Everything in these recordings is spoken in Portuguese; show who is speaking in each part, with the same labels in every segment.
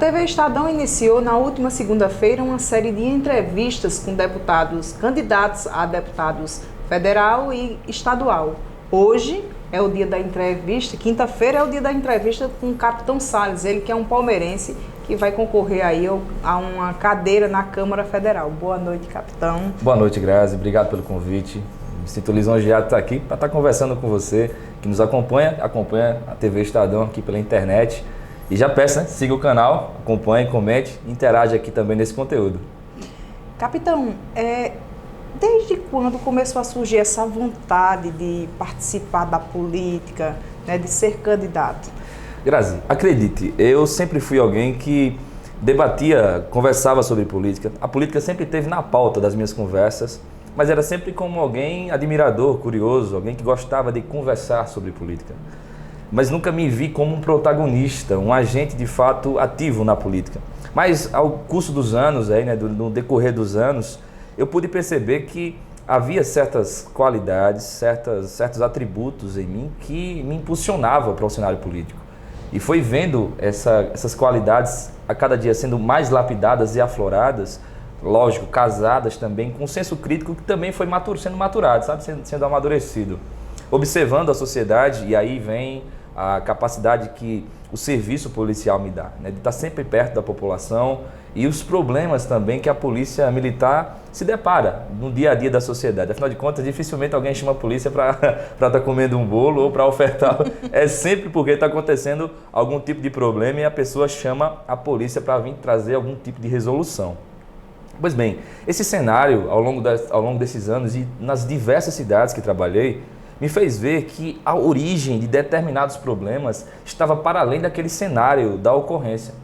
Speaker 1: TV Estadão iniciou na última segunda-feira uma série de entrevistas com deputados candidatos a deputados federal e estadual. Hoje é o dia da entrevista, quinta-feira é o dia da entrevista com o Capitão Salles, ele que é um palmeirense que vai concorrer aí a uma cadeira na Câmara Federal. Boa noite, capitão.
Speaker 2: Boa noite, Grazi. Obrigado pelo convite. Me sinto lisonjeado de estar aqui para estar conversando com você, que nos acompanha a TV Estadão aqui pela internet. E já peço, né? Siga o canal, acompanhe, comente e interage aqui também nesse conteúdo.
Speaker 1: Capitão, desde quando começou a surgir essa vontade de participar da política, né, de ser candidato?
Speaker 2: Grazi, acredite, eu sempre fui alguém que debatia, conversava sobre política. A política sempre esteve na pauta das minhas conversas, mas era sempre como alguém admirador, curioso, alguém que gostava de conversar sobre política. Mas nunca me vi como um protagonista, um agente de fato ativo na política. Mas ao curso dos anos, no decorrer dos anos, eu pude perceber que havia certas qualidades, certos atributos em mim que me impulsionavam para o cenário político. E foi vendo essas qualidades a cada dia sendo mais lapidadas e afloradas, lógico, casadas também com um senso crítico que também foi sendo maturado, sabe? Sendo amadurecido. Observando a sociedade, e aí vem a capacidade que o serviço policial me dá, né? De estar sempre perto da população e os problemas também que a polícia militar se depara no dia a dia da sociedade. Afinal de contas, dificilmente alguém chama a polícia para estar comendo um bolo ou para ofertar. É sempre porque está acontecendo algum tipo de problema e a pessoa chama a polícia para vir trazer algum tipo de resolução. Pois bem, esse cenário, ao longo desses anos e nas diversas cidades que trabalhei, me fez ver que a origem de determinados problemas estava para além daquele cenário da ocorrência.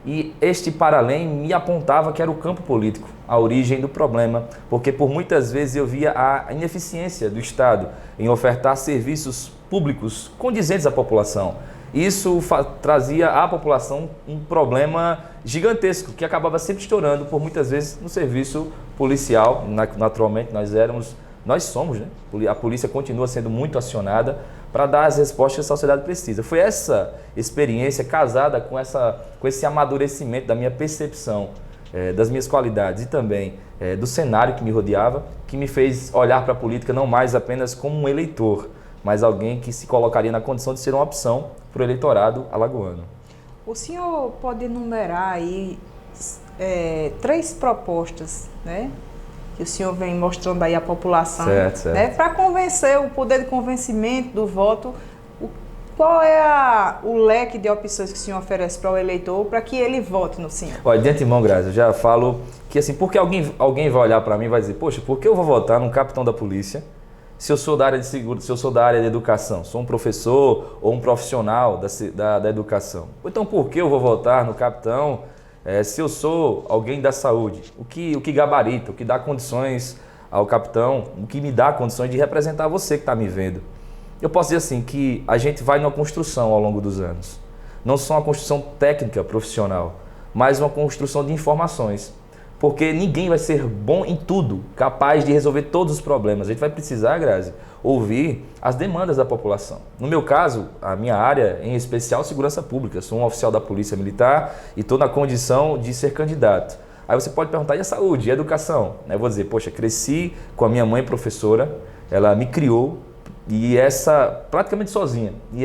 Speaker 2: E este para além me apontava que era o campo político, a origem do problema, porque por muitas vezes eu via a ineficiência do Estado em ofertar serviços públicos condizentes à população. Isso trazia à população um problema gigantesco, que acabava sempre estourando por muitas vezes no serviço policial. Naturalmente nós somos, né? A polícia continua sendo muito acionada para dar as respostas que a sociedade precisa. Foi essa experiência casada com esse amadurecimento da minha percepção, das minhas qualidades e também do cenário que me rodeava, que me fez olhar para a política não mais apenas como um eleitor, mas alguém que se colocaria na condição de ser uma opção para o eleitorado alagoano.
Speaker 1: O senhor pode enumerar aí 3 propostas, né, que o senhor vem mostrando aí à população,
Speaker 2: certo.
Speaker 1: Né, para convencer, o poder de convencimento do voto. Qual é o leque de opções que o senhor oferece para o eleitor para que ele vote no senhor?
Speaker 2: Olha, de antemão, Grazi, eu já falo que assim, porque alguém vai olhar para mim e vai dizer, poxa, por que eu vou votar num capitão da polícia se eu sou da área de segurança, se eu sou da área de educação, sou um professor ou um profissional da educação? Ou então, por que eu vou votar no capitão se eu sou alguém da saúde? O que gabarita, o que dá condições ao capitão, o que me dá condições de representar você que está me vendo? Eu posso dizer assim, que a gente vai numa construção ao longo dos anos. Não só uma construção técnica, profissional, mas uma construção de informações. Porque ninguém vai ser bom em tudo, capaz de resolver todos os problemas. A gente vai precisar, Grazi, ouvir as demandas da população. No meu caso, a minha área, em especial, segurança pública. Sou um oficial da Polícia Militar e estou na condição de ser candidato. Aí você pode perguntar, e a saúde, e a educação? Eu vou dizer, poxa, cresci com a minha mãe professora, ela me criou, e praticamente sozinha. E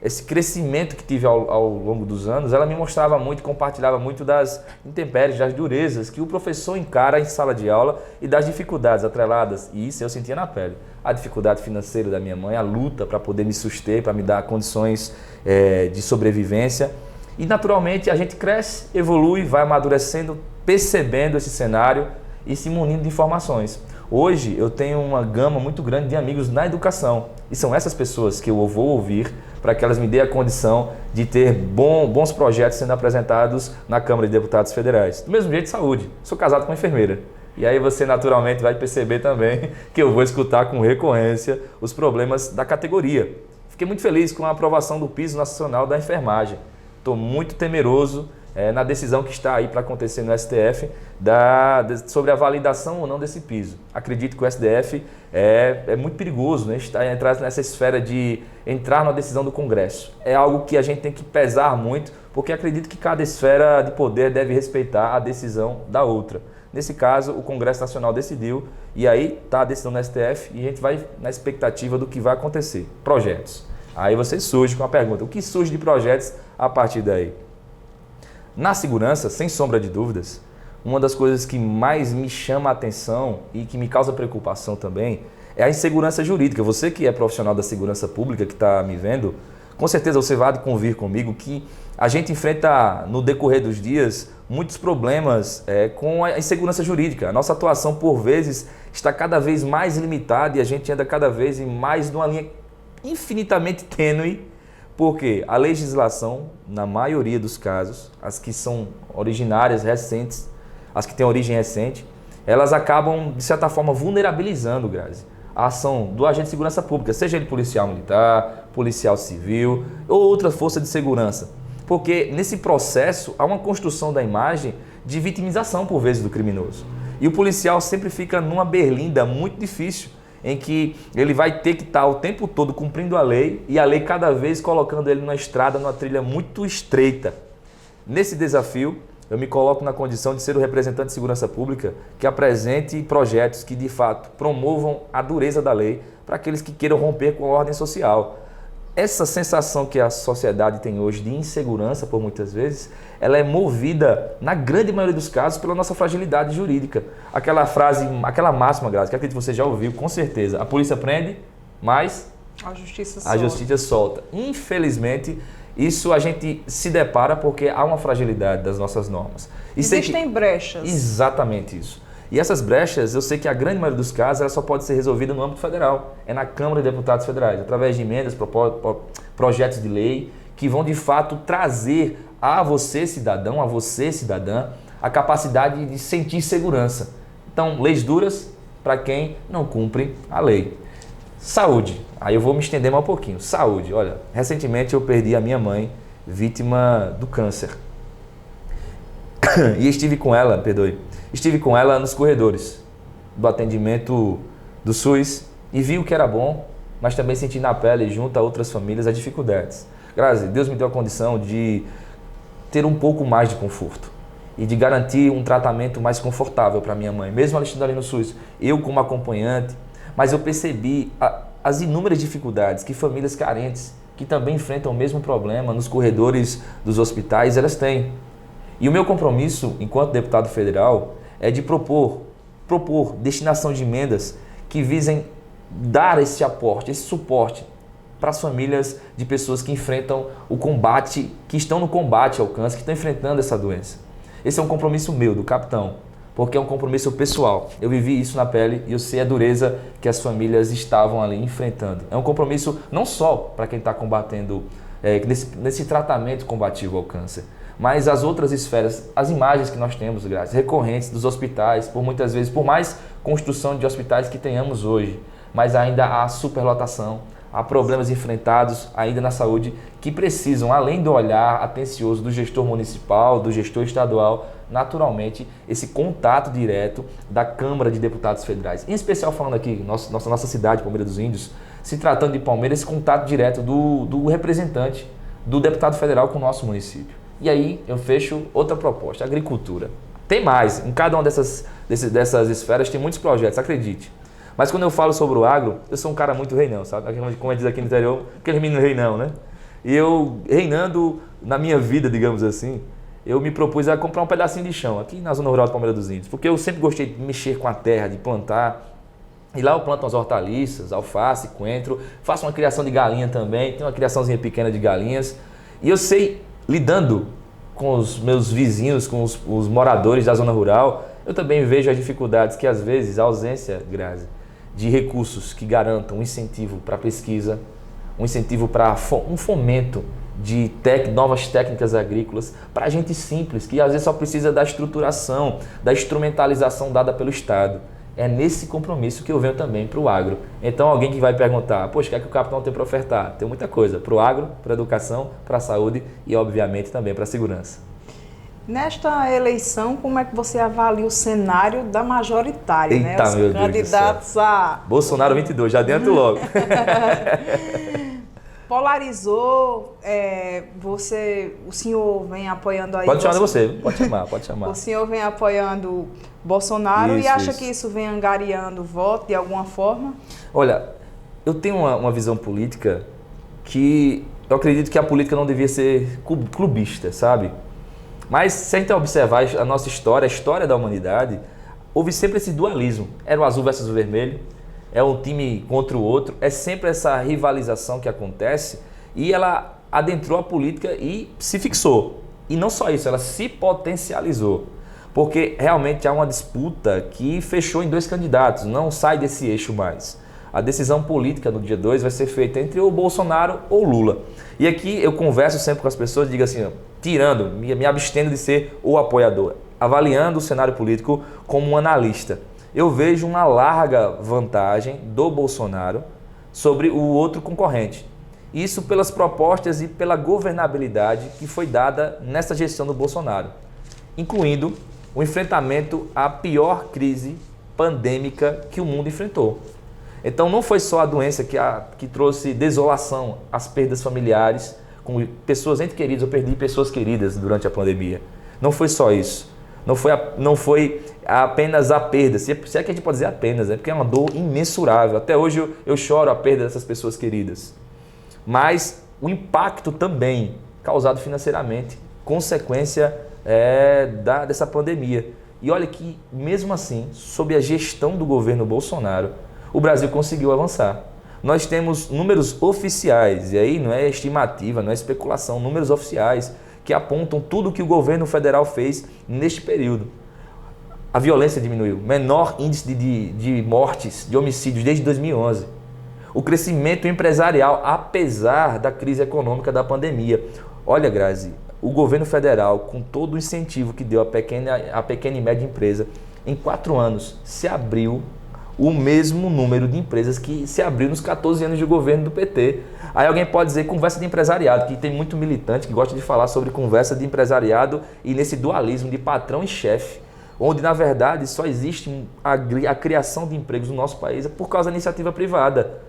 Speaker 2: esse crescimento que tive ao longo dos anos, ela me mostrava muito, compartilhava muito das intempéries, das durezas que o professor encara em sala de aula e das dificuldades atreladas. E isso eu sentia na pele. A dificuldade financeira da minha mãe, a luta para poder me suster, para me dar condições de sobrevivência. E naturalmente a gente cresce, evolui, vai amadurecendo, percebendo esse cenário e se munindo de informações. Hoje eu tenho uma gama muito grande de amigos na educação e são essas pessoas que eu vou ouvir para que elas me dêem a condição de ter bons projetos sendo apresentados na Câmara de Deputados Federais. Do mesmo jeito de saúde, sou casado com uma enfermeira. E aí você naturalmente vai perceber também que eu vou escutar com recorrência os problemas da categoria. Fiquei muito feliz com a aprovação do piso nacional da enfermagem. Estou muito temeroso na decisão que está aí para acontecer no STF sobre a validação ou não desse piso. Acredito que o STF é muito perigoso, né, entrar nessa esfera de entrar na decisão do Congresso. É algo que a gente tem que pesar muito, porque acredito que cada esfera de poder deve respeitar a decisão da outra. Nesse caso, o Congresso Nacional decidiu e aí está a decisão do STF e a gente vai na expectativa do que vai acontecer. Projetos. Aí você surge com a pergunta, o que surge de projetos a partir daí? Na segurança, sem sombra de dúvidas, uma das coisas que mais me chama a atenção e que me causa preocupação também é a insegurança jurídica. Você que é profissional da segurança pública, que está me vendo, com certeza você vai convir comigo que a gente enfrenta no decorrer dos dias muitos problemas com a insegurança jurídica. A nossa atuação, por vezes, está cada vez mais limitada e a gente anda cada vez mais numa linha infinitamente tênue, porque a legislação, na maioria dos casos, as que são originárias, recentes, as que têm origem recente, elas acabam, de certa forma, vulnerabilizando, Grazi, a ação do agente de segurança pública, seja ele policial militar, policial civil ou outra força de segurança. Porque nesse processo há uma construção da imagem de vitimização, por vezes, do criminoso. E o policial sempre fica numa berlinda muito difícil, em que ele vai ter que estar o tempo todo cumprindo a lei e a lei cada vez colocando ele numa estrada, numa trilha muito estreita. Nesse desafio, eu me coloco na condição de ser o representante de segurança pública que apresente projetos que, de fato, promovam a dureza da lei para aqueles que queiram romper com a ordem social. Essa sensação que a sociedade tem hoje de insegurança, por muitas vezes, ela é movida, na grande maioria dos casos, pela nossa fragilidade jurídica. Aquela frase, aquela máxima, Grazi, que acredito que você já ouviu, com certeza. A polícia prende, mas
Speaker 1: a justiça
Speaker 2: solta. Infelizmente, isso a gente se depara porque há uma fragilidade das nossas normas.
Speaker 1: Existem brechas.
Speaker 2: Exatamente isso. E essas brechas, eu sei que a grande maioria dos casos, ela só pode ser resolvida no âmbito federal. É na Câmara de Deputados Federais, através de emendas, projetos de lei, que vão de fato trazer a você, cidadão, a você, cidadã, a capacidade de sentir segurança. Então, leis duras para quem não cumpre a lei. Saúde. Aí eu vou me estender mais um pouquinho. Saúde. Olha, recentemente eu perdi a minha mãe, vítima do câncer. E estive com ela nos corredores do atendimento do SUS e vi o que era bom, mas também senti na pele, junto a outras famílias, as dificuldades. Grazi, Deus me deu a condição de ter um pouco mais de conforto e de garantir um tratamento mais confortável para minha mãe, mesmo ela estando ali no SUS. Eu como acompanhante, mas eu percebi as inúmeras dificuldades que famílias carentes, que também enfrentam o mesmo problema nos corredores dos hospitais, elas têm. E o meu compromisso, enquanto deputado federal, é de propor destinação de emendas que visem dar esse aporte, esse suporte para as famílias de pessoas que enfrentam o combate, que estão no combate ao câncer, que estão enfrentando essa doença. Esse é um compromisso meu, do capitão, porque é um compromisso pessoal. Eu vivi isso na pele e eu sei a dureza que as famílias estavam ali enfrentando. É um compromisso não só para quem está combatendo, nesse tratamento combativo ao câncer, mas as outras esferas, as imagens que nós temos, Grazi, recorrentes dos hospitais, por muitas vezes, por mais construção de hospitais que tenhamos hoje, mas ainda há superlotação, há problemas enfrentados ainda na saúde que precisam, além do olhar atencioso do gestor municipal, do gestor estadual, naturalmente, esse contato direto da Câmara de Deputados Federais. Em especial falando aqui, nossa cidade, Palmeira dos Índios, se tratando de Palmeiras, esse contato direto do representante, do deputado federal com o nosso município. E aí eu fecho outra proposta, agricultura. Tem mais, em cada uma dessas esferas tem muitos projetos, acredite. Mas quando eu falo sobre o agro, eu sou um cara muito reinão, sabe? Como diz aqui no interior, aquele menino reinão, né? E eu, reinando na minha vida, digamos assim, eu me propus a comprar um pedacinho de chão aqui na zona rural de Palmeira dos Índios, porque eu sempre gostei de mexer com a terra, de plantar. E lá eu planto umas hortaliças, alface, coentro, faço uma criação de galinha também, tenho uma criaçãozinha pequena de galinhas. E eu sei, lidando com os meus vizinhos, com os moradores da zona rural, eu também vejo as dificuldades que às vezes a ausência, Grazi, de recursos que garantam um incentivo para pesquisa, um incentivo para um fomento de novas técnicas agrícolas para gente simples, que às vezes só precisa da estruturação, da instrumentalização dada pelo Estado. É nesse compromisso que eu venho também para o agro. Então alguém que vai perguntar, poxa, o que é que o capitão tem para ofertar? Tem muita coisa, para o agro, para a educação, para a saúde e obviamente também para a segurança.
Speaker 1: Nesta eleição, como é que você avalia o cenário da majoritária,
Speaker 2: Eita,
Speaker 1: né? Os
Speaker 2: meu
Speaker 1: candidatos a...
Speaker 2: Bolsonaro 22, já adianto logo.
Speaker 1: Polarizou, o senhor vem apoiando aí...
Speaker 2: Pode chamar de você, pode chamar.
Speaker 1: O senhor vem apoiando Bolsonaro e acha que isso vem angariando voto de alguma forma?
Speaker 2: Olha, eu tenho uma visão política que eu acredito que a política não devia ser clubista, sabe? Mas se a gente observar a nossa história, a história da humanidade, houve sempre esse dualismo. Era o azul versus o vermelho, é um time contra o outro, é sempre essa rivalização que acontece e ela adentrou a política e se fixou. E não só isso, ela se potencializou. Porque realmente há uma disputa que fechou em 2 candidatos, não sai desse eixo mais. A decisão política no dia 2 vai ser feita entre o Bolsonaro ou o Lula. E aqui eu converso sempre com as pessoas e digo assim, me abstendo de ser o apoiador, avaliando o cenário político como um analista. Eu vejo uma larga vantagem do Bolsonaro sobre o outro concorrente. Isso pelas propostas e pela governabilidade que foi dada nessa gestão do Bolsonaro, incluindo o enfrentamento à pior crise pandêmica que o mundo enfrentou. Então não foi só a doença que trouxe desolação, as perdas familiares, com pessoas entes queridas, eu perdi pessoas queridas durante a pandemia. Não foi só isso. Não foi apenas a perda, se é que a gente pode dizer apenas, porque é uma dor imensurável. Até hoje eu choro a perda dessas pessoas queridas. Mas o impacto também causado financeiramente, consequência dessa pandemia. E olha que, mesmo assim, sob a gestão do governo Bolsonaro, o Brasil conseguiu avançar. Nós temos números oficiais, e aí não é estimativa, não é especulação, números oficiais que apontam tudo o que o governo federal fez neste período. A violência diminuiu, menor índice de mortes, de homicídios desde 2011. O crescimento empresarial, apesar da crise econômica da pandemia. Olha, Grazi, o governo federal, com todo o incentivo que deu à pequena e média empresa, em 4 anos se abriu o mesmo número de empresas que se abriu nos 14 anos de governo do PT. Aí alguém pode dizer conversa de empresariado, que tem muito militante que gosta de falar sobre conversa de empresariado e nesse dualismo de patrão e chefe, onde na verdade só existe a criação de empregos no nosso país por causa da iniciativa privada.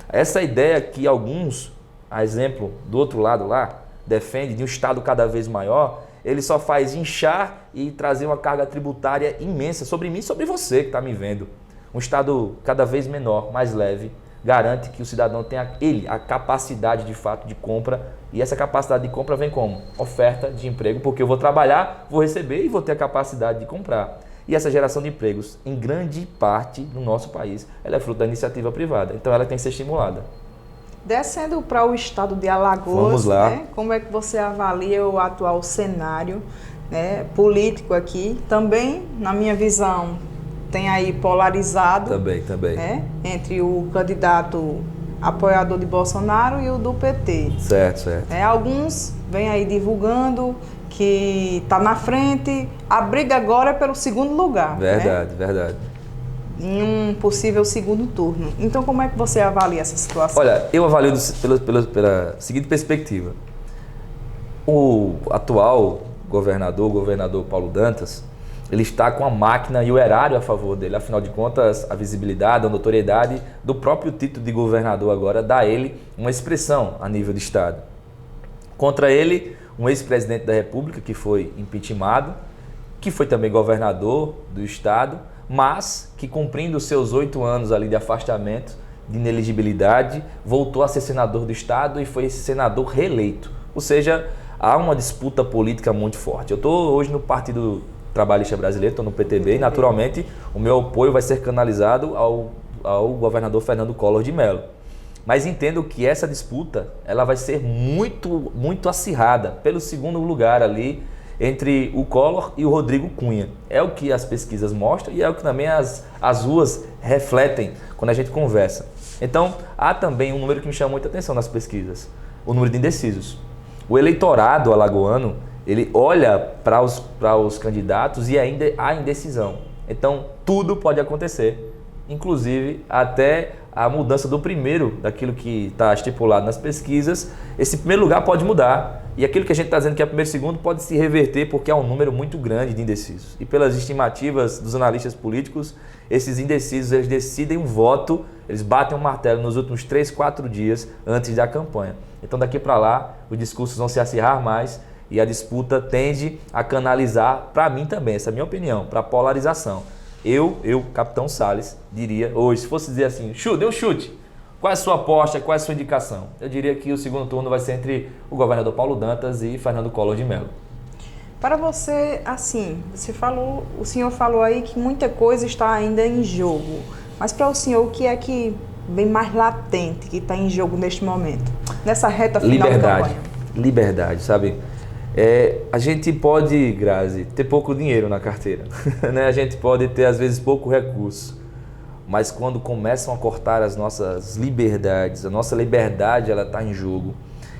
Speaker 2: Essa ideia que alguns, a exemplo do outro lado lá, defende de um Estado cada vez maior, ele só faz inchar e trazer uma carga tributária imensa sobre mim e sobre você que está me vendo. Um Estado cada vez menor, mais leve, garante que o cidadão tenha a capacidade de fato de compra, e essa capacidade de compra vem como? Oferta de emprego, porque eu vou trabalhar, vou receber e vou ter a capacidade de comprar. E essa geração de empregos, em grande parte no nosso país, ela é fruto da iniciativa privada, então ela tem que ser estimulada.
Speaker 1: Descendo para o estado de Alagoas,
Speaker 2: vamos lá.
Speaker 1: Né, como é que você avalia o atual cenário, né, político aqui? Também, na minha visão, tem aí polarizado
Speaker 2: também.
Speaker 1: Né, entre o candidato apoiador de Bolsonaro e o do PT.
Speaker 2: Certo.
Speaker 1: Alguns vêm aí divulgando que está na frente, a briga agora é pelo segundo lugar.
Speaker 2: Verdade.
Speaker 1: Em um possível segundo turno. Então, como é que você avalia essa situação?
Speaker 2: Olha, eu avalio pela seguinte perspectiva. O atual governador Paulo Dantas, ele está com a máquina e o erário a favor dele. Afinal de contas, a visibilidade, a notoriedade do próprio título de governador agora dá a ele uma expressão a nível de Estado. Contra ele, um ex-presidente da República que foi impeachmentado, que foi também governador do Estado, mas que, cumprindo os seus 8 anos ali de afastamento, de inelegibilidade, voltou a ser senador do Estado e foi senador reeleito. Ou seja, há uma disputa política muito forte. Eu estou hoje no Partido Trabalhista Brasileiro, estou no PTB, e naturalmente o meu apoio vai ser canalizado ao governador Fernando Collor de Mello. Mas entendo que essa disputa ela vai ser muito acirrada pelo segundo lugar ali entre o Collor e o Rodrigo Cunha. É o que as pesquisas mostram e é o que também as ruas refletem quando a gente conversa. Então, há também um número que me chama muita atenção nas pesquisas, o número de indecisos. O eleitorado alagoano, ele olha para os candidatos e ainda há indecisão. Então, tudo pode acontecer, inclusive até a mudança do primeiro, daquilo que está estipulado nas pesquisas. Esse primeiro lugar pode mudar E aquilo que a gente está dizendo que é primeiro e segundo pode se reverter porque há um número muito grande de indecisos. E pelas estimativas dos analistas políticos, esses indecisos eles decidem um voto, eles batem um martelo nos últimos 3, 4 dias antes da campanha. Então daqui para lá os discursos vão se acirrar mais e a disputa tende a canalizar, para mim também, essa é a minha opinião, para a polarização. Eu, Capitão Salles, diria hoje, se fosse dizer assim, dê um chute. Qual é a sua aposta, qual é a sua indicação? Eu diria que o segundo turno vai ser entre o governador Paulo Dantas e Fernando Collor de Mello.
Speaker 1: Para você, assim, o senhor falou aí que muita coisa está ainda em jogo. Mas para o senhor, o que é que vem mais latente, que está em jogo neste momento? Nessa reta final da campanha?
Speaker 2: Liberdade, sabe? A gente pode, Grazi, ter pouco dinheiro na carteira. Né? A gente pode ter, às vezes, pouco recurso. Mas quando começam a cortar as nossas liberdades, a nossa liberdade ela está em jogo.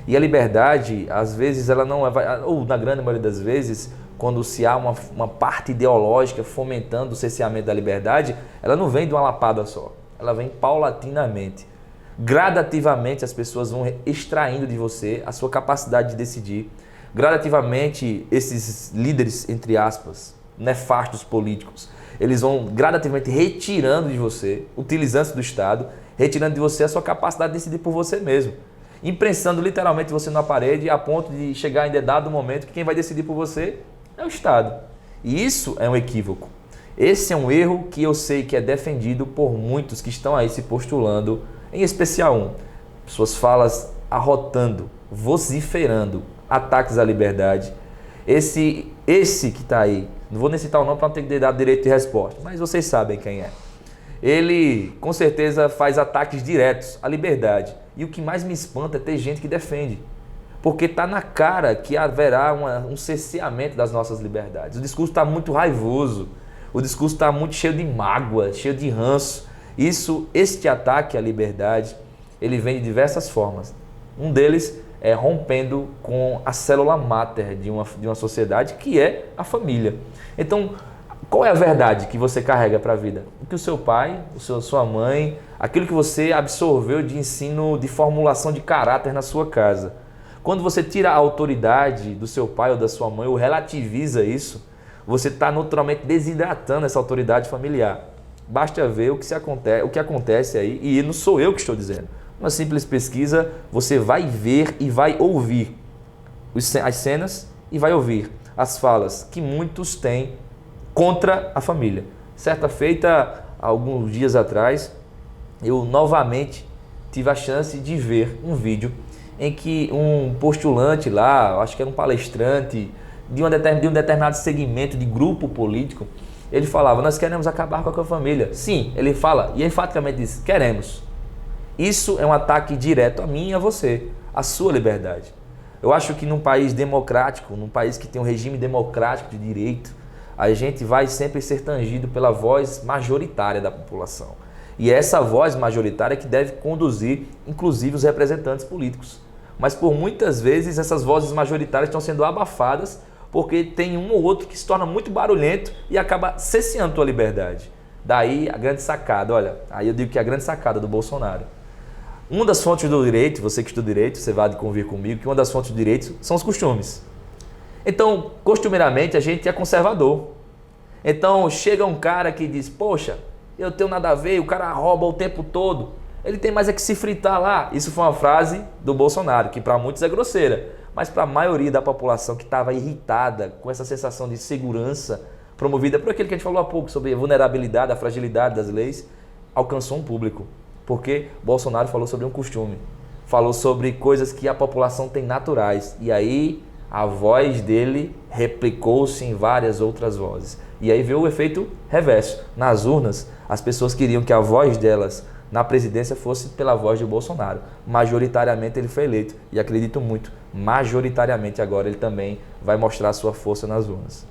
Speaker 2: E a liberdade, às vezes, ela não é, ou na grande maioria das vezes, quando se há uma parte ideológica fomentando o cerceamento da liberdade, ela não vem de uma lapada só, ela vem paulatinamente. Gradativamente as pessoas vão extraindo de você a sua capacidade de decidir. Gradativamente esses líderes, entre aspas, nefastos políticos, eles vão gradativamente retirando de você, utilizando-se do Estado, retirando de você a sua capacidade de decidir por você mesmo. Imprensando literalmente você na parede a ponto de chegar em dado momento que quem vai decidir por você é o Estado. E isso é um equívoco. Esse é um erro que eu sei que é defendido por muitos que estão aí se postulando, em especial suas falas arrotando, vociferando, ataques à liberdade. Esse que está aí, não vou nem citar o nome para não ter que dar direito de resposta, mas vocês sabem quem é. Ele, com certeza, faz ataques diretos à liberdade. E o que mais me espanta é ter gente que defende. Porque está na cara que haverá um cerceamento das nossas liberdades. O discurso está muito raivoso, o discurso está muito cheio de mágoa, cheio de ranço. Este ataque à liberdade, ele vem de diversas formas. Um deles é rompendo com a célula máter de uma sociedade, que é a família. Então, qual é a verdade que você carrega para a vida? O que o seu pai, sua mãe, aquilo que você absorveu de ensino, de formulação de caráter na sua casa. Quando você tira a autoridade do seu pai ou da sua mãe, ou relativiza isso, você está naturalmente desidratando essa autoridade familiar. Basta ver o que acontece aí, e não sou eu que estou dizendo. Uma simples pesquisa, você vai ver e vai ouvir as cenas e vai ouvir as falas que muitos têm contra a família. Certa feita, alguns dias atrás, eu novamente tive a chance de ver um vídeo em que um postulante lá, acho que era um palestrante de um determinado segmento de grupo político, ele falava, nós queremos acabar com a família. Sim, ele fala e enfaticamente diz, queremos. Isso é um ataque direto a mim e a você, a sua liberdade. Eu acho que num país democrático, num país que tem um regime democrático de direito, a gente vai sempre ser tangido pela voz majoritária da população. E é essa voz majoritária que deve conduzir, inclusive, os representantes políticos. Mas por muitas vezes essas vozes majoritárias estão sendo abafadas porque tem um ou outro que se torna muito barulhento e acaba cesseando a tua liberdade. Daí a grande sacada, olha, aí eu digo que é a grande sacada do Bolsonaro. Uma das fontes do direito, você que estuda direito, você vai convir comigo, que uma das fontes do direito são os costumes. Então, costumeiramente, a gente é conservador. Então, chega um cara que diz, poxa, eu tenho nada a ver, o cara rouba o tempo todo. Ele tem mais é que se fritar lá. Isso foi uma frase do Bolsonaro, que para muitos é grosseira, mas para a maioria da população que estava irritada com essa sensação de segurança promovida por aquilo que a gente falou há pouco, sobre a vulnerabilidade, a fragilidade das leis, alcançou um público. Porque Bolsonaro falou sobre um costume, falou sobre coisas que a população tem naturais. E aí a voz dele replicou-se em várias outras vozes. E aí veio o efeito reverso. Nas urnas, as pessoas queriam que a voz delas na presidência fosse pela voz de Bolsonaro. Majoritariamente ele foi eleito. E acredito muito, majoritariamente agora ele também vai mostrar a sua força nas urnas.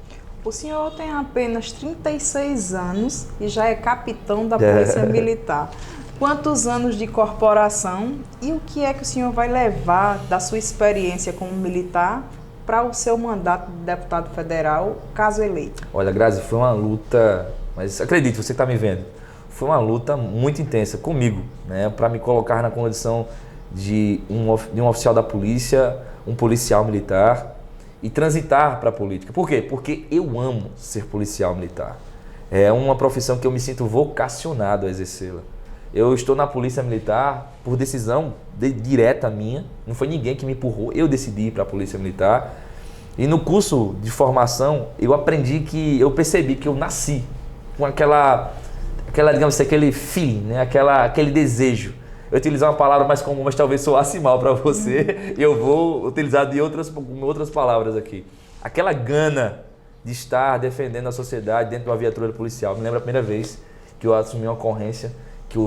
Speaker 1: O senhor tem apenas 36 anos e já é capitão da Polícia Militar. Quantos anos de corporação e o que é que o senhor vai levar da sua experiência como militar para o seu mandato de deputado federal, caso eleito?
Speaker 2: Olha, Grazi, foi uma luta, mas acredite, você que está me vendo, foi uma luta muito intensa comigo, né, para me colocar na condição de um oficial da polícia, um policial militar, e transitar para a política. Por quê? Porque eu amo ser policial militar. É uma profissão que eu me sinto vocacionado a exercê-la. Eu estou na Polícia Militar por decisão direta minha, não foi ninguém que me empurrou, eu decidi ir para a Polícia Militar. E no curso de formação, eu percebi que eu nasci com digamos assim, aquele feeling, né? Aquele desejo. Eu utilizar uma palavra mais comum, mas talvez soasse mal para você, eu vou utilizar de outras palavras aqui. Aquela gana de estar defendendo a sociedade dentro de uma viatura policial. Me lembro a primeira vez que eu assumi uma ocorrência, que eu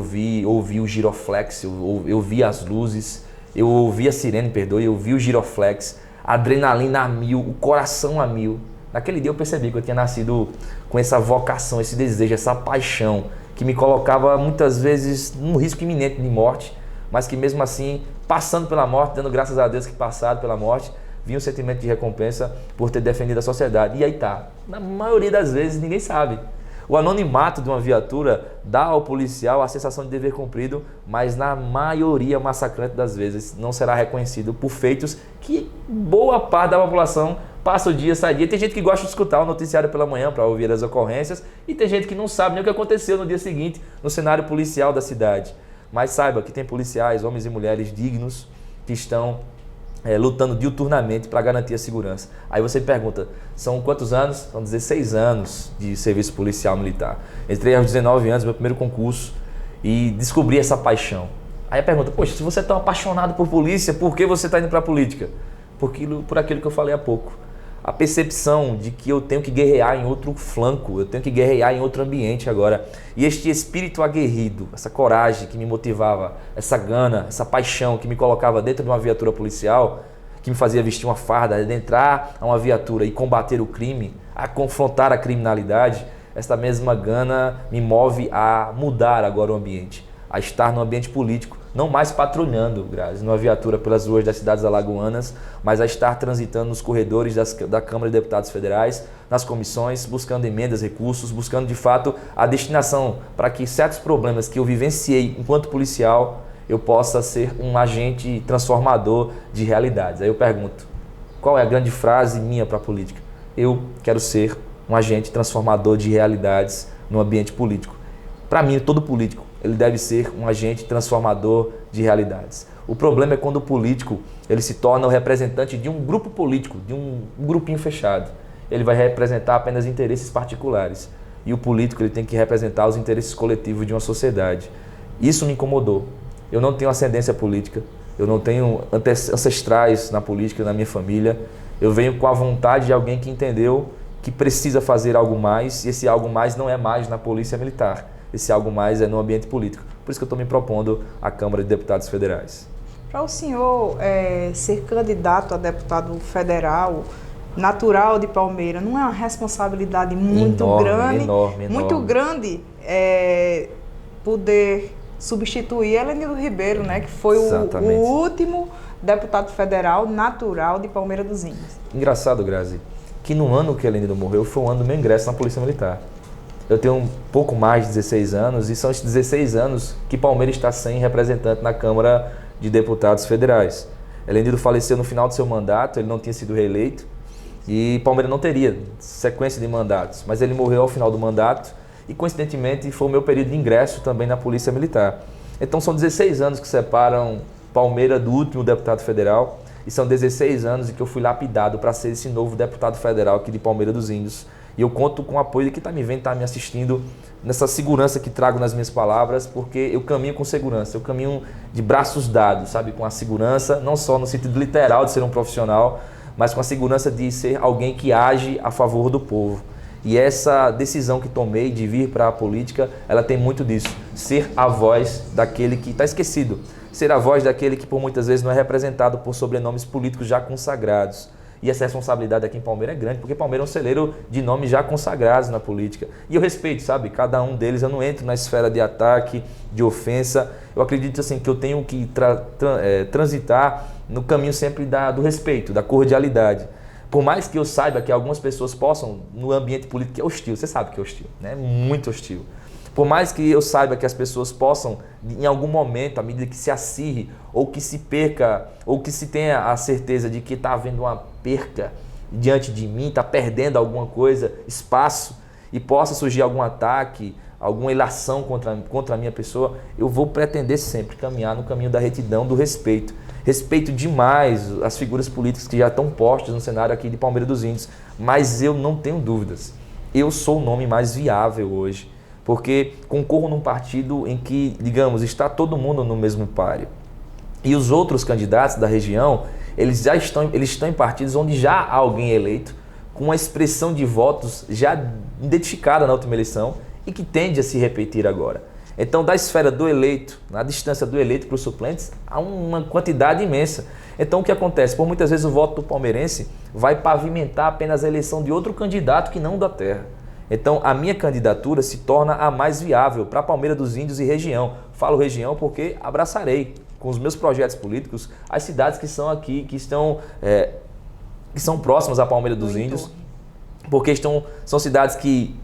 Speaker 2: ouvi o giroflex, eu vi as luzes, eu ouvi a sirene, eu vi o giroflex, a adrenalina a mil, o coração a mil. Naquele dia eu percebi que eu tinha nascido com essa vocação, esse desejo, essa paixão, que me colocava muitas vezes num risco iminente de morte, mas que mesmo assim, passando pela morte, dando graças a Deus que passado pela morte, vinha um sentimento de recompensa por ter defendido a sociedade. E aí tá, na maioria das vezes ninguém sabe. O anonimato de uma viatura dá ao policial a sensação de dever cumprido, mas na maioria massacrante das vezes não será reconhecido por feitos que boa parte da população passa o dia, sai dia. Tem gente que gosta de escutar o noticiário pela manhã para ouvir as ocorrências e tem gente que não sabe nem o que aconteceu no dia seguinte no cenário policial da cidade. Mas saiba que tem policiais, homens e mulheres dignos, que estão lutando diuturnamente para garantir a segurança. Aí você pergunta, são quantos anos? São 16 anos de serviço policial militar. Entrei aos 19 anos, meu primeiro concurso, e descobri essa paixão. Aí a pergunta, poxa, se você é tão apaixonado por polícia, por que você está indo para a política? Por aquilo que eu falei há pouco. A percepção de que eu tenho que guerrear em outro flanco, eu tenho que guerrear em outro ambiente agora. E este espírito aguerrido, essa coragem que me motivava, essa gana, essa paixão que me colocava dentro de uma viatura policial, que me fazia vestir uma farda, adentrar a uma viatura e combater o crime, a confrontar a criminalidade, essa mesma gana me move a mudar agora o ambiente, a estar no ambiente político, não mais patrulhando, Grazi, numa viatura pelas ruas das cidades alagoanas, mas a estar transitando nos corredores da Câmara de Deputados Federais, nas comissões, buscando emendas, recursos, buscando de fato a destinação para que certos problemas que eu vivenciei enquanto policial, eu possa ser um agente transformador de realidades. Aí eu pergunto, qual é a grande frase minha para a política? Eu quero ser um agente transformador de realidades no ambiente político. Para mim, todo político, ele deve ser um agente transformador de realidades. O problema é quando o político ele se torna o representante de um grupo político, de um grupinho fechado. Ele vai representar apenas interesses particulares. E o político ele tem que representar os interesses coletivos de uma sociedade. Isso me incomodou. Eu não tenho ascendência política, eu não tenho ancestrais na política, na minha família. Eu venho com a vontade de alguém que entendeu que precisa fazer algo mais, e esse algo mais não é mais na Polícia Militar. Esse algo mais é no ambiente político. Por isso que eu estou me propondo à Câmara de Deputados Federais.
Speaker 1: Para o senhor ser candidato a deputado federal, natural de Palmeira, não é uma responsabilidade muito
Speaker 2: enorme,
Speaker 1: muito grande poder substituir Helenildo Ribeiro, né, que foi o último deputado federal natural de Palmeira dos Índios.
Speaker 2: Engraçado, Grazi, que no ano que Helenildo morreu foi o ano do meu ingresso na Polícia Militar. Eu tenho um pouco mais de 16 anos e são esses 16 anos que Palmeira está sem representante na Câmara de Deputados Federais. Helenildo faleceu no final do seu mandato, ele não tinha sido reeleito e Palmeira não teria sequência de mandatos, mas ele morreu ao final do mandato e coincidentemente foi o meu período de ingresso também na Polícia Militar. Então são 16 anos que separam Palmeira do último deputado federal e são 16 anos em que eu fui lapidado para ser esse novo deputado federal aqui de Palmeira dos Índios. E eu conto com o apoio de quem está me vendo, está me assistindo, nessa segurança que trago nas minhas palavras, porque eu caminho com segurança, eu caminho de braços dados, sabe, com a segurança, não só no sentido literal de ser um profissional, mas com a segurança de ser alguém que age a favor do povo. E essa decisão que tomei de vir para a política, ela tem muito disso, ser a voz daquele que está esquecido, ser a voz daquele que por muitas vezes não é representado por sobrenomes políticos já consagrados. E essa responsabilidade aqui em Palmeira é grande, porque Palmeira é um celeiro de nomes já consagrados na política. E eu respeito, sabe, cada um deles, eu não entro na esfera de ataque, de ofensa. Eu acredito assim, que eu tenho que transitar no caminho sempre do respeito, da cordialidade. Por mais que eu saiba que algumas pessoas possam, no ambiente político, que é hostil, você sabe que é hostil, né? Muito hostil. Por mais que eu saiba que as pessoas possam, em algum momento, à medida que se acirre, ou que se perca, ou que se tenha a certeza de que está havendo uma perca diante de mim, está perdendo alguma coisa, espaço, e possa surgir algum ataque, alguma ilação contra a minha pessoa, eu vou pretender sempre caminhar no caminho da retidão, do respeito. Respeito demais as figuras políticas que já estão postas no cenário aqui de Palmeira dos Índios, mas eu não tenho dúvidas. Eu sou o nome mais viável hoje, porque concorro num partido em que, digamos, está todo mundo no mesmo páreo. E os outros candidatos da região, eles estão em partidos onde já há alguém eleito, com uma expressão de votos já identificada na última eleição e que tende a se repetir agora. Então, da esfera do eleito, na distância do eleito para os suplentes, há uma quantidade imensa. Então, o que acontece? Por muitas vezes o voto do palmeirense vai pavimentar apenas a eleição de outro candidato que não da terra. Então, a minha candidatura se torna a mais viável para Palmeira dos Índios e região. Falo região porque abraçarei, com os meus projetos políticos, as cidades que são aqui, que são próximas à Palmeira dos Índios, porque são cidades que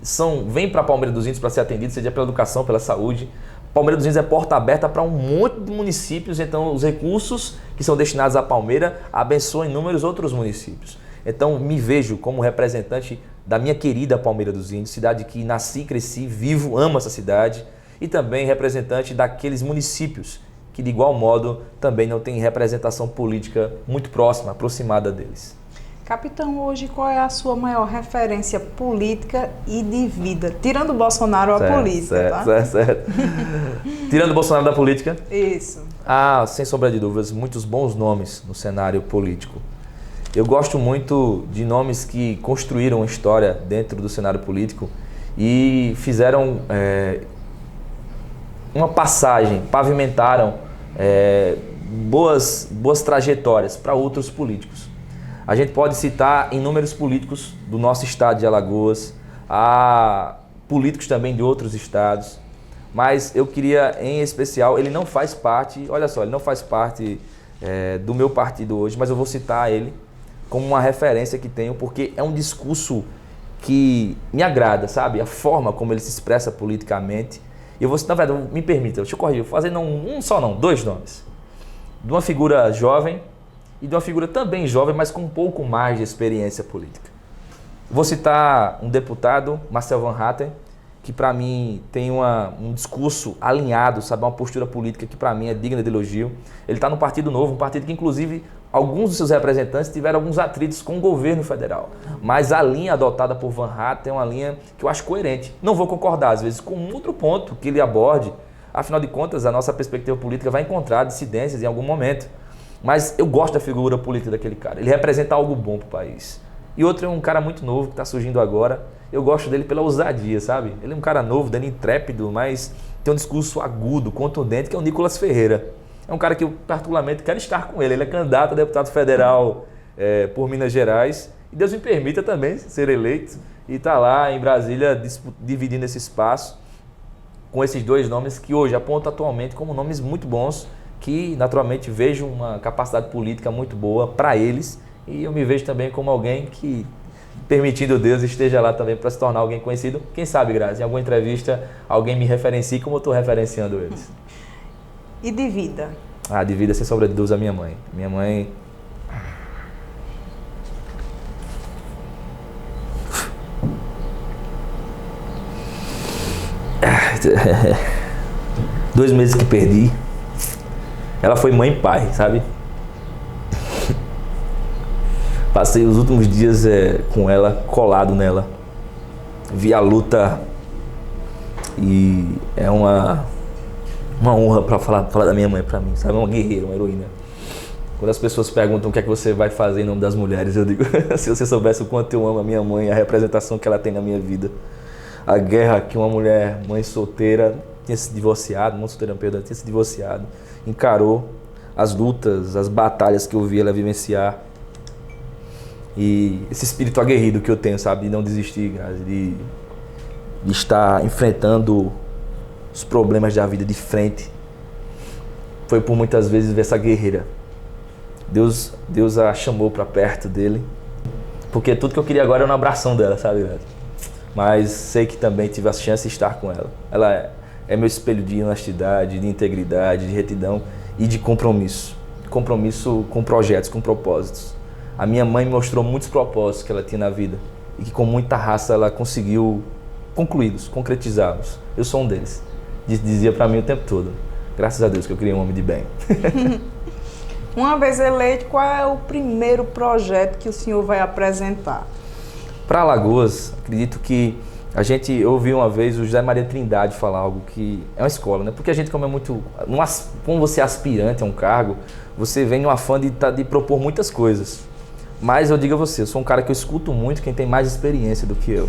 Speaker 2: vêm para a Palmeira dos Índios para ser atendidas, seja pela educação, pela saúde. Palmeira dos Índios é porta aberta para um monte de municípios, então os recursos que são destinados à Palmeira abençoam inúmeros outros municípios. Então, me vejo como representante da minha querida Palmeira dos Índios, cidade que nasci, cresci, vivo, amo essa cidade, e também representante daqueles municípios que, de igual modo, também não têm representação política muito próxima, aproximada deles.
Speaker 1: Capitão, hoje qual é a sua maior referência política e de vida? Tirando o Bolsonaro, a política, tá?
Speaker 2: Certo. Tirando o Bolsonaro da política?
Speaker 1: Isso.
Speaker 2: Sem sombra de dúvidas, muitos bons nomes no cenário político. Eu gosto muito de nomes que construíram história dentro do cenário político e fizeram uma passagem, pavimentaram boas trajetórias para outros políticos. A gente pode citar inúmeros políticos do nosso estado de Alagoas, há políticos também de outros estados, mas eu queria, em especial, ele não faz parte do meu partido hoje, mas eu vou citar ele como uma referência que tenho, porque é um discurso que me agrada, sabe? A forma como ele se expressa politicamente. E eu vou citar, na verdade, me permita, deixa eu corrigir, vou fazer dois nomes. De uma figura jovem e de uma figura também jovem, mas com um pouco mais de experiência política. Vou citar um deputado, Marcel Van Hatten, que para mim tem um discurso alinhado, sabe? Uma postura política que para mim é digna de elogio. Ele está no Partido Novo, um partido que inclusive alguns dos seus representantes tiveram alguns atritos com o governo federal. Mas a linha adotada por Van Hatten é uma linha que eu acho coerente. Não vou concordar, às vezes, com outro ponto que ele aborde. Afinal de contas, a nossa perspectiva política vai encontrar dissidências em algum momento. Mas eu gosto da figura política daquele cara. Ele representa algo bom para o país. E outro é um cara muito novo que está surgindo agora. Eu gosto dele pela ousadia, sabe? Ele é um cara novo, dele intrépido, mas tem um discurso agudo, contundente, que é o Nicolas Ferreira. É um cara que eu particularmente quero estar com ele. Ele é candidato a deputado federal por Minas Gerais. E Deus me permita também ser eleito e estar lá em Brasília dividindo esse espaço com esses dois nomes que hoje apontam atualmente como nomes muito bons, que naturalmente vejo uma capacidade política muito boa para eles. E eu me vejo também como alguém que, permitindo Deus, esteja lá também para se tornar alguém conhecido. Quem sabe, Grazi, em alguma entrevista alguém me referencie como eu estou referenciando eles.
Speaker 1: E de vida?
Speaker 2: De vida, sem sombra de dúvidas, a minha mãe. Minha mãe... Dois meses que perdi. Ela foi mãe e pai, sabe? Passei os últimos dias com ela, colado nela. Vi a luta e é uma honra para falar da minha mãe para mim, sabe? Uma guerreira, uma heroína. Quando as pessoas perguntam o que é que você vai fazer em nome das mulheres, eu digo, se você soubesse o quanto eu amo a minha mãe, a representação que ela tem na minha vida. A guerra que uma mulher, mãe solteira, tinha se divorciado, mãe solteira, perdão, tinha se divorciado, encarou as lutas, as batalhas que eu vi ela vivenciar. E esse espírito aguerrido que eu tenho, sabe, de não desistir, de estar enfrentando os problemas da vida de frente, foi por muitas vezes ver essa guerreira. Deus a chamou para perto dele, porque tudo que eu queria agora era um abração dela, sabe? mas sei que também tive a chance de estar com ela. Ela é meu espelho de honestidade, de integridade, de retidão e de compromisso. Compromisso com projetos, com propósitos. A minha mãe me mostrou muitos propósitos que ela tinha na vida e que com muita raça ela conseguiu concluí-los, concretizá-los. Eu sou um deles. Dizia para mim o tempo todo, graças a Deus que eu criei um homem de bem.
Speaker 1: Uma vez eleito, qual é o primeiro projeto que o senhor vai apresentar?
Speaker 2: Para Alagoas, acredito que eu ouvi uma vez o José Maria Trindade falar algo que é uma escola, né? Porque a gente, como é muito... Como você é aspirante a um cargo, você vem no afã de propor muitas coisas. Mas eu digo a você, eu sou um cara que eu escuto muito quem tem mais experiência do que eu.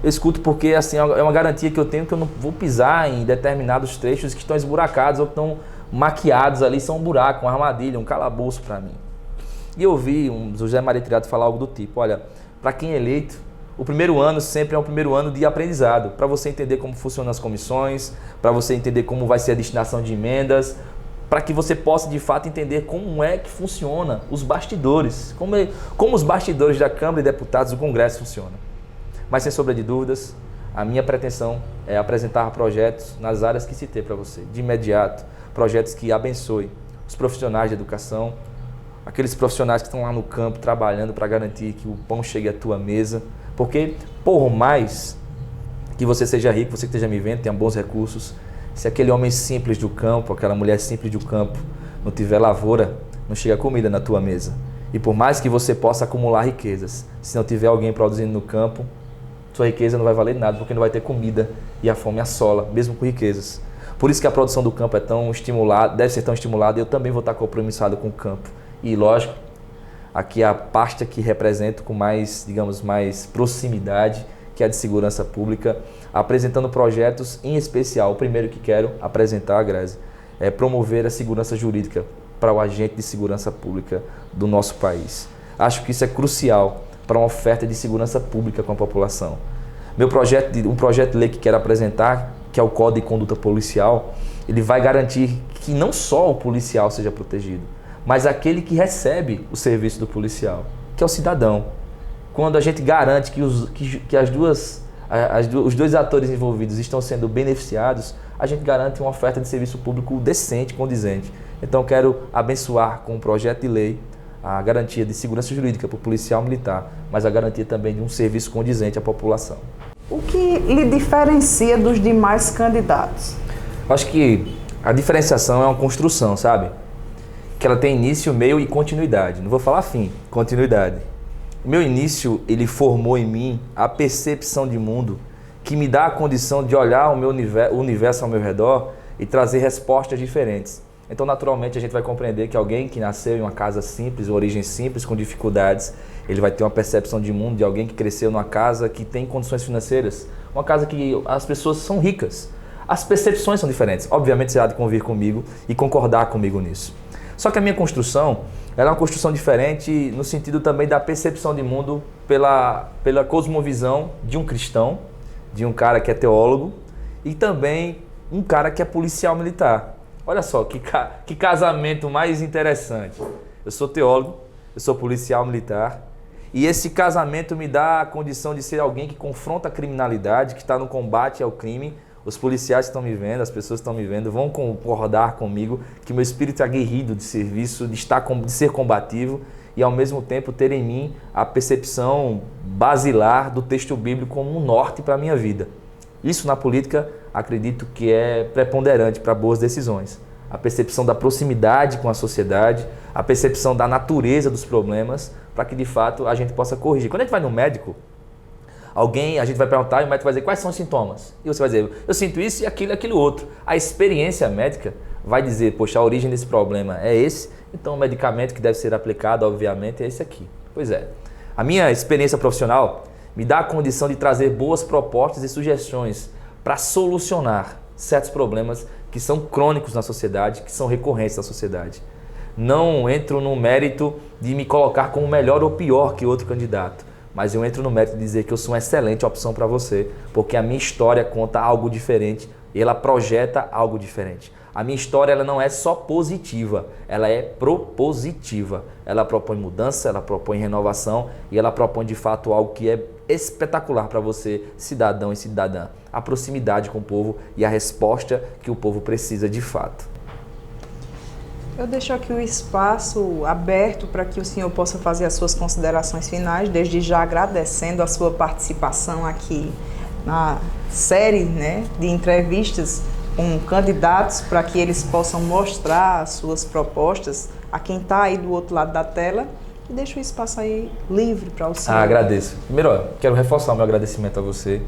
Speaker 2: Eu escuto porque assim, é uma garantia que eu tenho que eu não vou pisar em determinados trechos que estão esburacados ou que estão maquiados ali, são um buraco, uma armadilha, um calabouço para mim. E eu ouvi o José Maria Trindade falar algo do tipo, olha, para quem é eleito, o primeiro ano sempre é um primeiro ano de aprendizado, para você entender como funcionam as comissões, para você entender como vai ser a destinação de emendas, para que você possa de fato entender como é que funciona os bastidores, como os bastidores da Câmara de Deputados do Congresso funcionam. Mas sem sombra de dúvidas, a minha pretensão é apresentar projetos nas áreas que citei para você, de imediato, projetos que abençoem os profissionais de educação, aqueles profissionais que estão lá no campo trabalhando para garantir que o pão chegue à tua mesa, porque por mais que você seja rico, você que esteja me vendo, tenha bons recursos, se aquele homem simples do campo, aquela mulher simples do campo, não tiver lavoura, não chega comida na tua mesa. E por mais que você possa acumular riquezas, se não tiver alguém produzindo no campo, sua riqueza não vai valer nada, porque não vai ter comida e a fome assola, mesmo com riquezas. Por isso que a produção do campo é tão estimulada, deve ser tão estimulada, e eu também vou estar compromissado com o campo. E lógico, aqui a pasta que represento com mais, digamos, mais proximidade, que é a de segurança pública, apresentando projetos em especial. O primeiro que quero apresentar, Grazi, é promover a segurança jurídica para o agente de segurança pública do nosso país. Acho que isso é crucial para uma oferta de segurança pública com a população. Um projeto de lei que quero apresentar, que é o Código de Conduta Policial, ele vai garantir que não só o policial seja protegido, mas aquele que recebe o serviço do policial, que é o cidadão. Quando a gente garante que os dois atores envolvidos estão sendo beneficiados, a gente garante uma oferta de serviço público decente, condizente. Então quero abençoar com um projeto de lei a garantia de segurança jurídica para o policial militar, mas a garantia também de um serviço condizente à população.
Speaker 1: O que lhe diferencia dos demais candidatos?
Speaker 2: Acho que a diferenciação é uma construção, sabe? Que ela tem início, meio e continuidade. Não vou falar fim, continuidade. O meu início, ele formou em mim a percepção de mundo que me dá a condição de olhar o universo ao meu redor e trazer respostas diferentes. Então, naturalmente, a gente vai compreender que alguém que nasceu em uma casa simples, origem simples, com dificuldades, ele vai ter uma percepção de mundo de alguém que cresceu numa casa que tem condições financeiras, uma casa que as pessoas são ricas. As percepções são diferentes. Obviamente, você há de convir comigo e concordar comigo nisso. Só que a minha construção, ela é uma construção diferente no sentido também da percepção de mundo pela cosmovisão de um cristão, de um cara que é teólogo e também um cara que é policial militar. Olha só, que casamento mais interessante. Eu sou teólogo, eu sou policial militar e esse casamento me dá a condição de ser alguém que confronta a criminalidade, que está no combate ao crime. Os policiais que estão me vendo, as pessoas que estão me vendo, vão concordar comigo que meu espírito é aguerrido de serviço, de ser combativo e ao mesmo tempo ter em mim a percepção basilar do texto bíblico como um norte para a minha vida. Isso na política acredito que é preponderante para boas decisões. A percepção da proximidade com a sociedade, a percepção da natureza dos problemas, para que de fato a gente possa corrigir. Quando a gente vai no médico, a gente vai perguntar e o médico vai dizer quais são os sintomas. E você vai dizer, eu sinto isso e aquilo outro. A experiência médica vai dizer, poxa, a origem desse problema é esse, então o medicamento que deve ser aplicado, obviamente, é esse aqui. Pois é. A minha experiência profissional me dá a condição de trazer boas propostas e sugestões para solucionar certos problemas que são crônicos na sociedade, que são recorrentes na sociedade. Não entro no mérito de me colocar como melhor ou pior que outro candidato, mas eu entro no mérito de dizer que eu sou uma excelente opção para você, porque a minha história conta algo diferente e ela projeta algo diferente. A minha história ela não é só positiva, ela é propositiva. Ela propõe mudança, ela propõe renovação e ela propõe de fato algo que é espetacular para você, cidadão e cidadã. A proximidade com o povo e a resposta que o povo precisa de fato.
Speaker 1: Eu deixo aqui o espaço aberto para que o senhor possa fazer as suas considerações finais, desde já agradecendo a sua participação aqui na série, né, de entrevistas com candidatos, para que eles possam mostrar as suas propostas a quem está aí do outro lado da tela, e deixo o espaço aí livre para o senhor.
Speaker 2: Agradeço. Primeiro, quero reforçar o meu agradecimento a você,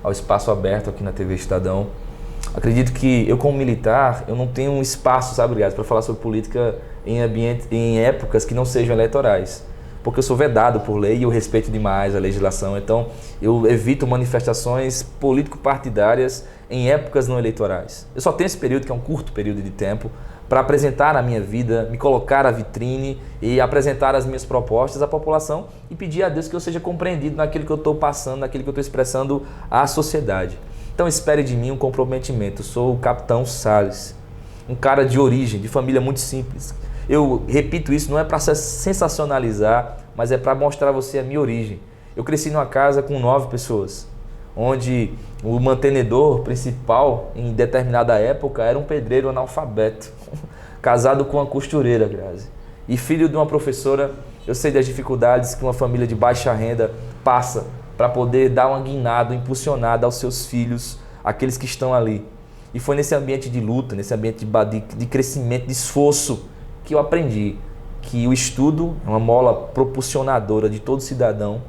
Speaker 2: ao espaço aberto aqui na TV Estadão. Acredito que eu, como militar, eu não tenho um espaço, sabe, Gás, para falar sobre política em épocas que não sejam eleitorais. Porque eu sou vedado por lei e eu respeito demais a legislação. Então, eu evito manifestações político-partidárias em épocas não eleitorais. Eu só tenho esse período, que é um curto período de tempo, para apresentar a minha vida, me colocar à vitrine e apresentar as minhas propostas à população e pedir a Deus que eu seja compreendido naquilo que eu estou passando, naquilo que eu estou expressando à sociedade. Então espere de mim um comprometimento. Eu sou o Capitão Salles, um cara de origem, de família muito simples. Eu repito isso, não é para sensacionalizar, mas é para mostrar a você a minha origem. Eu cresci numa casa com 9 pessoas, onde o mantenedor principal, em determinada época, era um pedreiro analfabeto, casado com uma costureira, Grazi. E filho de uma professora. Eu sei das dificuldades que uma família de baixa renda passa para poder dar uma guinada, impulsionada aos seus filhos, aqueles que estão ali. E foi nesse ambiente de luta, nesse ambiente de crescimento, de esforço, que eu aprendi que o estudo é uma mola propulsionadora de todo cidadão,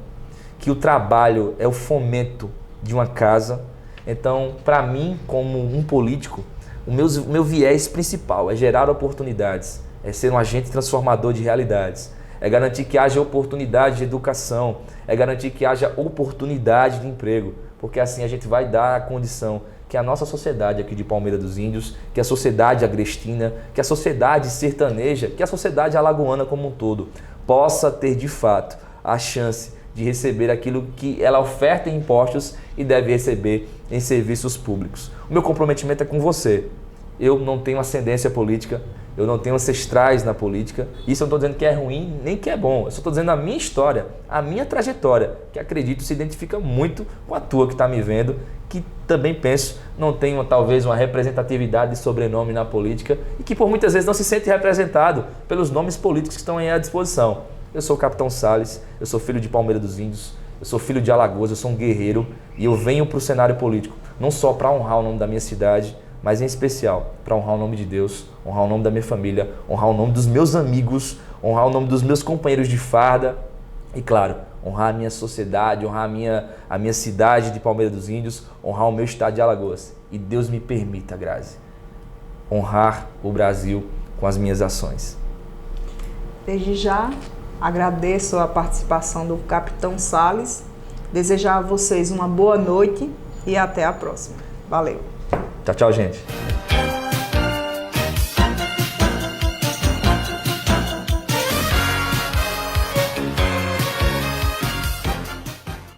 Speaker 2: que o trabalho é o fomento de uma casa. Então, para mim, como um político, o meu viés principal é gerar oportunidades, é ser um agente transformador de realidades, é garantir que haja oportunidade de educação, é garantir que haja oportunidade de emprego, porque assim a gente vai dar a condição que a nossa sociedade aqui de Palmeira dos Índios, que a sociedade agrestina, que a sociedade sertaneja, que a sociedade alagoana como um todo possa ter de fato a chance de receber aquilo que ela oferta em impostos e deve receber em serviços públicos. O meu comprometimento é com você. Eu não tenho ascendência política, eu não tenho ancestrais na política. Isso eu não estou dizendo que é ruim, nem que é bom. Eu só estou dizendo a minha história, a minha trajetória, que acredito se identifica muito com a tua que está me vendo, que também penso não tem talvez uma representatividade de sobrenome na política e que por muitas vezes não se sente representado pelos nomes políticos que estão aí à disposição. Eu sou o Capitão Salles, eu sou filho de Palmeira dos Índios, eu sou filho de Alagoas, eu sou um guerreiro e eu venho para o cenário político, não só para honrar o nome da minha cidade, mas em especial para honrar o nome de Deus, honrar o nome da minha família, honrar o nome dos meus amigos, honrar o nome dos meus companheiros de farda e, claro, honrar a minha sociedade, honrar a minha cidade de Palmeira dos Índios, honrar o meu estado de Alagoas. E Deus me permita, Grazi, honrar o Brasil com as minhas ações.
Speaker 1: Desde já, agradeço a participação do Capitão Salles, desejar a vocês uma boa noite e até a próxima. Valeu!
Speaker 2: Tchau, tchau, gente.